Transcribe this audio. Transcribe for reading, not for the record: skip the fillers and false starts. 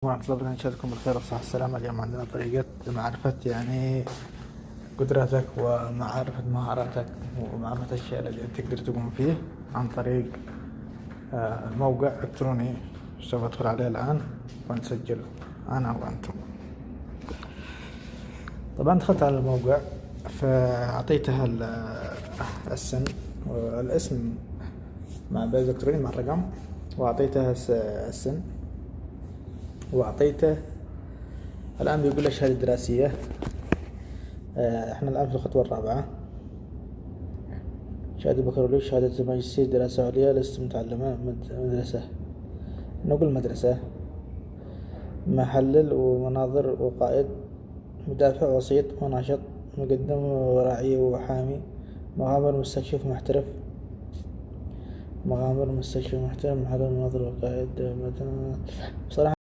ورحمة الله وبركاته. إن شاء الله تكون بالخير والصحة والسلامة. اليوم عندنا طريقة معرفة قدراتك ومعرفة مهاراتك ومعرفة الأشياء اللي تقدر تقوم فيه عن طريق موقع إلكتروني سوف أدخل عليه الآن ونسجل أنا وأنتم. طبعا دخلت على الموقع فأعطيتها السن والاسم مع بريد إلكتروني مع الرقم، وأعطيتها السن، وأعطيته الآن بيقول لي شهادة دراسية. احنا الآن في الخطوة الرابعة: شهادة بكالوريوس، شهادة ماجستير، دراسة عليا، لست متعلمة، مدرسة، نقول مدرسة، محلل ومناظر وقائد، مدافع، وسيط وناشط، مقدم وراعي وحامي، مغامر، مستكشف، محترف، محلل، مناظر وقائد. بصراحة